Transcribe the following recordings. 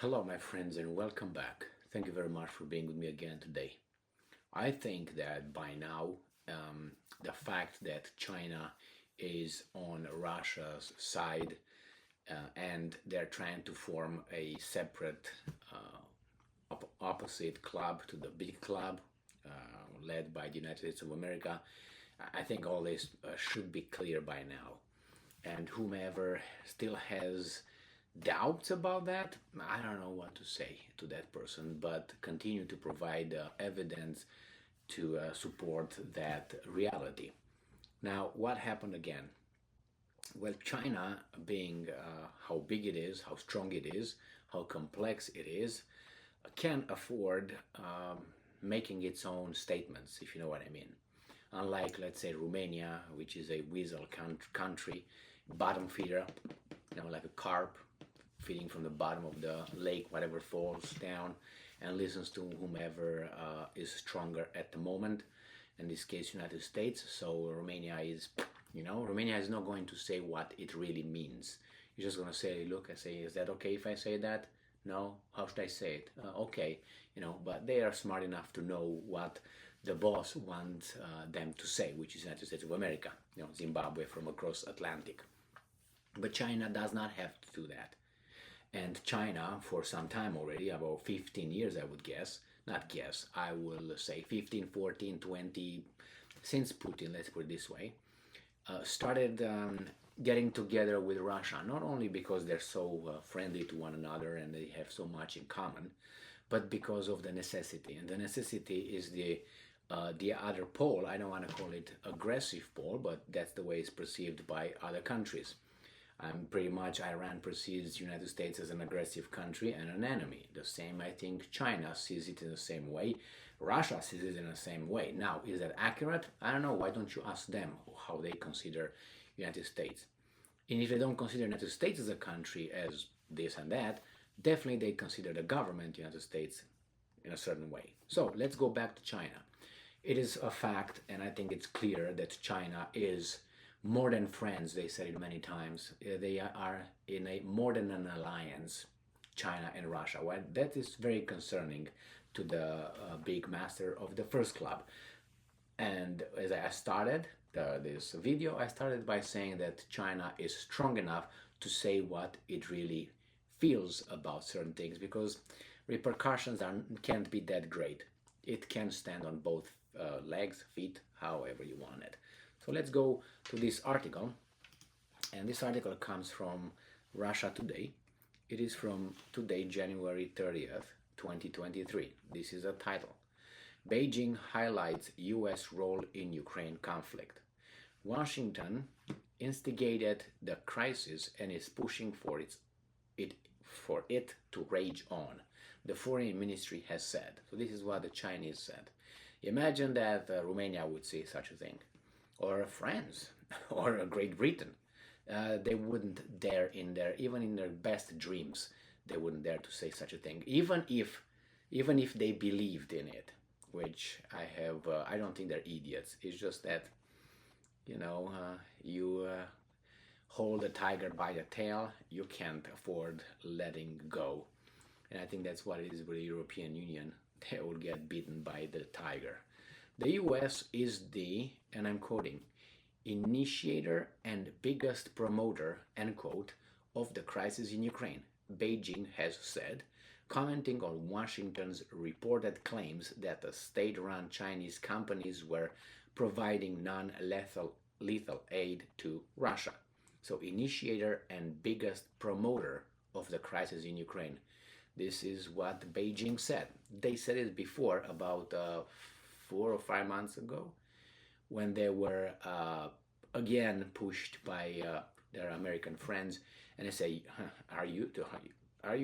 Hello, my friends, and welcome back. Thank you very much for being with me again today. I think that by now, the fact that China is on Russia's side and they're trying to form a separate opposite club to the big club led by the United States of America, I think all this should be clear by now. And whomever still has doubts about that, I don't know what to say to that person, but continue to provide evidence to support that reality. Now, what happened again? Well, China, being how big it is, how strong it is, how complex it is, can afford making its own statements, if you know what I mean. Unlike, let's say, Romania, which is a weasel country, bottom feeder, like a carp feeding from the bottom of the lake, whatever falls down, and listens to whomever is stronger at the moment. In this case, United States. So Romania is not going to say what it really means. You're just going to say, look, I say, is that okay if I say that? No, how should I say it? Okay, but they are smart enough to know what the boss wants them to say, which is United States of America, Zimbabwe from across Atlantic. But China does not have to do that. And China, for some time already, about 15 years, I would guess, not guess, I will say 15, 14, 20, since Putin, let's put it this way, started getting together with Russia, not only because they're so friendly to one another and they have so much in common, but because of the necessity. And the necessity is the other pole. I don't want to call it aggressive pole, but that's the way it's perceived by other countries. Pretty much Iran perceives the United States as an aggressive country and an enemy. The same, I think, China sees it in the same way. Russia sees it in the same way. Now, is that accurate? I don't know. Why don't you ask them how they consider United States? And if they don't consider United States as a country as this and that, definitely they consider the government United States in a certain way. So let's go back to China. It is a fact, and I think it's clear that China is more than friends. They said it many times. They are in a more than an alliance, China and Russia. Well, that is very concerning to the big master of the first club. And as I started this video, I started by saying that China is strong enough to say what it really feels about certain things, because repercussions can't be that great. It can stand on both legs, feet, however you want it. So let's go to this article, and this article comes from Russia Today. It is from today, January 30th, 2023. This is a title. Beijing highlights U.S. role in Ukraine conflict. Washington instigated the crisis and is pushing for it to rage on, the foreign ministry has said. So this is what the Chinese said. Imagine that Romania would say such a thing, or France, or Great Britain. They wouldn't dare even in their best dreams, they wouldn't dare to say such a thing, even if they believed in it, which I don't think they're idiots. It's just that, you hold a tiger by the tail, you can't afford letting go. And I think that's what it is with the European Union. They will get beaten by the tiger. The US is the, and I'm quoting, initiator and biggest promoter, end quote, of the crisis in Ukraine, Beijing has said, commenting on Washington's reported claims that the state-run Chinese companies were providing non-lethal aid to Russia. So, initiator and biggest promoter of the crisis in Ukraine. This is what Beijing said. They said it before, about 4 or 5 months ago, when they were again pushed by their American friends, and they say, are you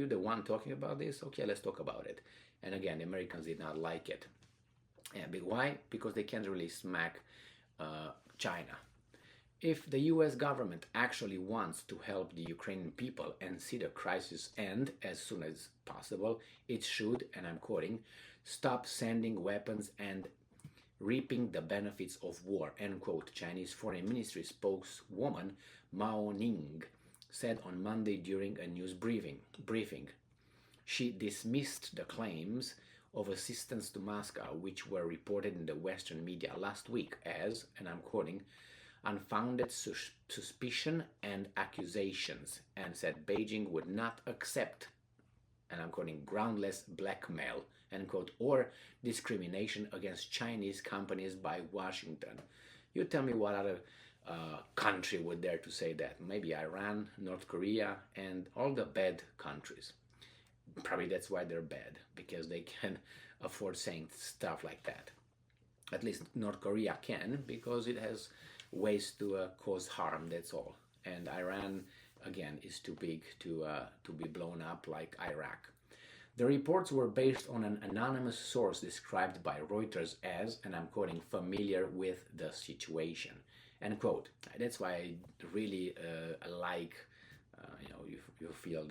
the one talking about this? Okay, let's talk about it. And again, the Americans did not like it. But why? Because they can't really smack China. If the US government actually wants to help the Ukrainian people and see the crisis end as soon as possible, it should, and I'm quoting, stop sending weapons and reaping the benefits of war, end quote, Chinese Foreign Ministry spokeswoman Mao Ning said on Monday during a news briefing. She dismissed the claims of assistance to Moscow, which were reported in the Western media last week as, and I'm quoting, unfounded suspicion and accusations, and said Beijing would not accept, and I'm quoting, groundless blackmail, end quote, or discrimination against Chinese companies by Washington. You tell me what other country would dare to say that? Maybe Iran, North Korea, and all the bad countries. Probably that's why they're bad, because they can afford saying stuff like that. At least North Korea can, because it has ways to cause harm, that's all. And Iran, again, is too big to be blown up like Iraq. The reports were based on an anonymous source described by Reuters as, and I'm quoting, familiar with the situation, end quote. That's why I really like, you feel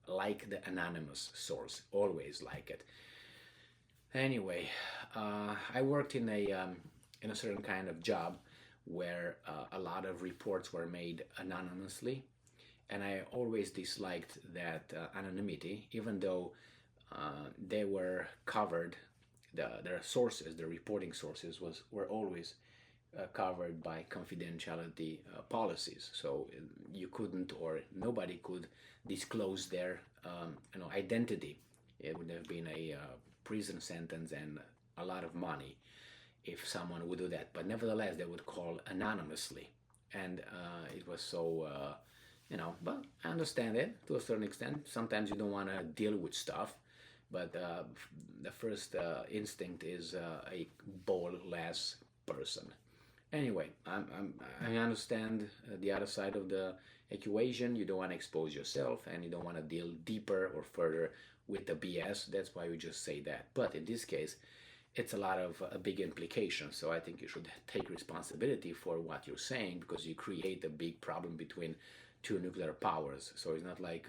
like the anonymous source, always like it. Anyway, I worked in a certain kind of job where a lot of reports were made anonymously, and I always disliked that anonymity, even though they were covered. Their sources, the reporting sources, were always covered by confidentiality policies. So you couldn't, or nobody could, disclose their identity. It would have been a prison sentence and a lot of money if someone would do that. But nevertheless, they would call anonymously, and it was so. But I understand it to a certain extent. Sometimes you don't want to deal with stuff, but the first instinct is a bold-less person. Anyway, I understand the other side of the equation. You don't want to expose yourself, and you don't want to deal deeper or further with the BS. That's why we just say that. But in this case, it's a lot of big implications. So I think you should take responsibility for what you're saying, because you create a big problem between two nuclear powers. So it's not like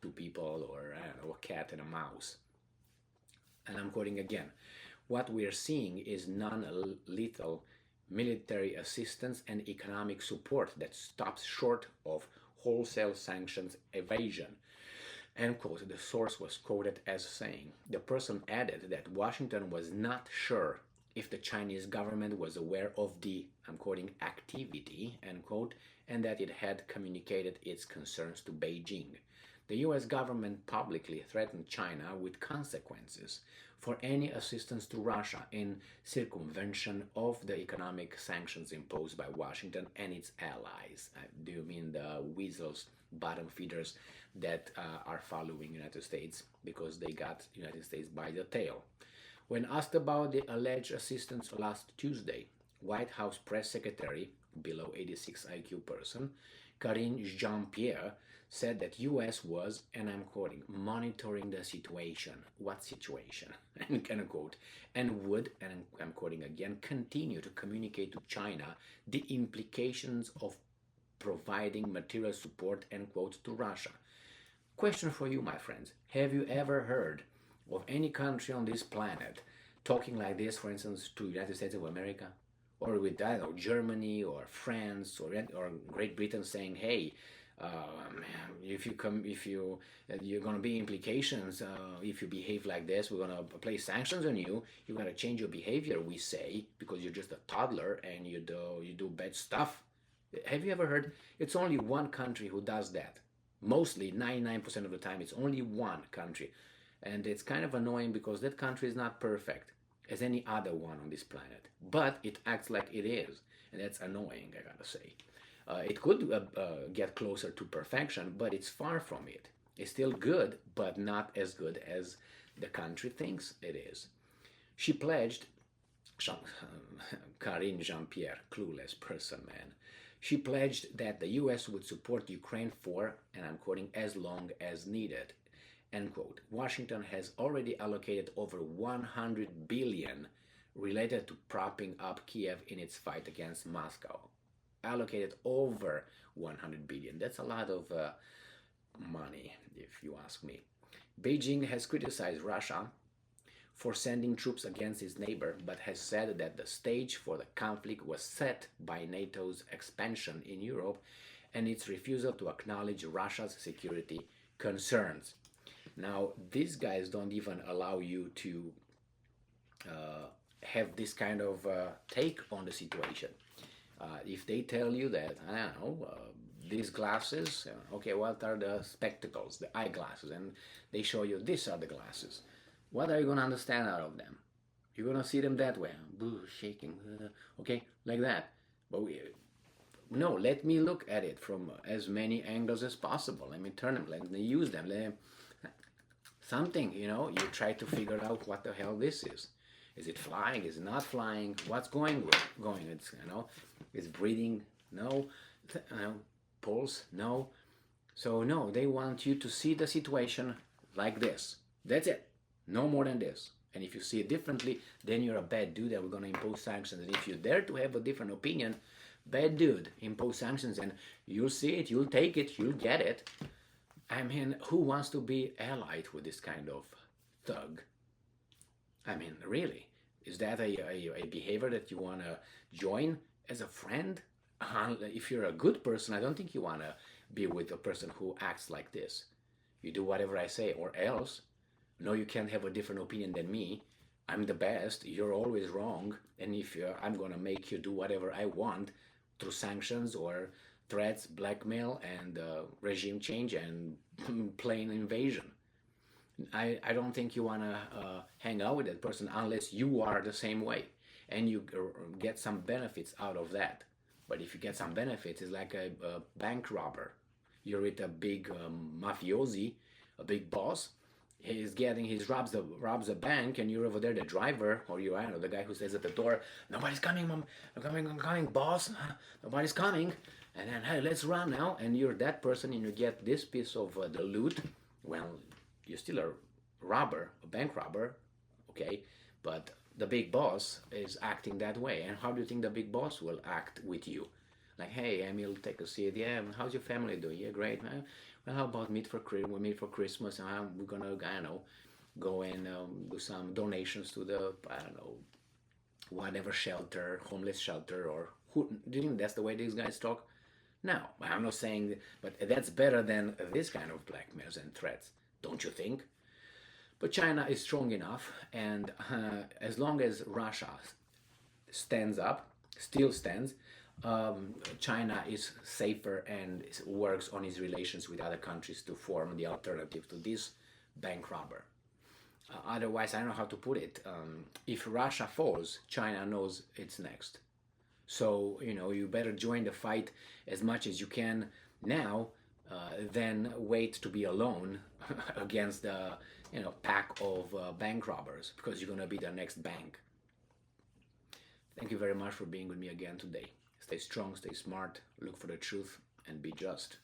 two people, or I don't know, a cat and a mouse. And I'm quoting again, what we're seeing is non-lethal military assistance and economic support that stops short of wholesale sanctions evasion. End quote. The source was quoted as saying. The person added that Washington was not sure if the Chinese government was aware of the, I'm quoting, activity, end quote, and that it had communicated its concerns to Beijing. The US government publicly threatened China with consequences for any assistance to Russia in circumvention of the economic sanctions imposed by Washington and its allies. Do you mean the weasels, bottom feeders that are following United States because they got United States by the tail? When asked about the alleged assistance last Tuesday, White House Press Secretary, below 86 IQ person, Karine Jean-Pierre, said that U.S. was, and I'm quoting, monitoring the situation. What situation? End quote. And would, and I'm quoting again, continue to communicate to China the implications of providing material support, end quote, to Russia. Question for you, my friends. Have you ever heard of any country on this planet talking like this, for instance, to United States of America? Or with, I don't know, Germany or France or Great Britain saying, hey, if you're going to be implications, if you behave like this, we're going to place sanctions on you. You're going to change your behavior, we say, because you're just a toddler and you do bad stuff. Have you ever heard? It's only one country who does that. Mostly, 99% of the time, it's only one country. And it's kind of annoying because that country is not perfect as any other one on this planet. But it acts like it is. And that's annoying, I gotta say. It could get closer to perfection, but it's far from it. It's still good, but not as good as the country thinks it is. She pledged, Karine Jean-Pierre, clueless person, man. She pledged that the U.S. would support Ukraine for, and I'm quoting, as long as needed, end quote. Washington has already allocated over $100 billion related to propping up Kiev in its fight against Moscow. Allocated over $100 billion. That's a lot of money, if you ask me. Beijing has criticized Russia for sending troops against its neighbor, but has said that the stage for the conflict was set by NATO's expansion in Europe and its refusal to acknowledge Russia's security concerns. Now, these guys don't even allow you to have this kind of take on the situation. If they tell you that, I don't know, these glasses, okay, what are the spectacles, the eyeglasses, and they show you these are the glasses, what are you going to understand out of them? You're going to see them that way, shaking, okay, like that. But no, let me look at it from as many angles as possible. Let me turn them, let me use them. Something, you try to figure out what the hell this is. Is it flying? Is it not flying? What's going? It's is breathing? No. Pulse? No. So no, they want you to see the situation like this. That's it. No more than this. And if you see it differently, then you're a bad dude and we're going to impose sanctions. And if you dare to have a different opinion, bad dude, impose sanctions and you'll see it, you'll take it, you'll get it. I mean, who wants to be allied with this kind of thug? I mean, really? Is that a behavior that you want to join as a friend? If you're a good person, I don't think you want to be with a person who acts like this. You do whatever I say, or else. No, you can't have a different opinion than me. I'm the best. You're always wrong. And if I'm going to make you do whatever I want through sanctions or threats, blackmail, and regime change and plain invasion. I don't think you want to hang out with that person unless you are the same way and you get some benefits out of that. But if you get some benefits, it's like a bank robber. You're with a big mafiosi, a big boss. He robs the bank, and you're over there, the driver, or I don't know, the guy who says at the door, "Nobody's coming, mom. I'm coming, boss. Nobody's coming." And then, hey, let's run now. And you're that person, and you get this piece of the loot. Well, you're still a robber, a bank robber, okay? But the big boss is acting that way. And how do you think the big boss will act with you? Like, hey, Emil, take a seat. Yeah, how's your family doing? Yeah, great. Well, how about meet for Christmas? We're gonna, go and do some donations to the, whatever shelter, homeless shelter, or who? Do you think that's the way these guys talk? No, I'm not saying, but that's better than this kind of blackmails and threats, don't you think? But China is strong enough, and as long as Russia stands up, still stands, China is safer and works on its relations with other countries to form the alternative to this bank robber. Otherwise, I don't know how to put it. If Russia falls, China knows it's next. So, you better join the fight as much as you can now than wait to be alone against the, pack of bank robbers, because you're going to be the next bank. Thank you very much for being with me again today. Stay strong, stay smart, look for the truth, and be just.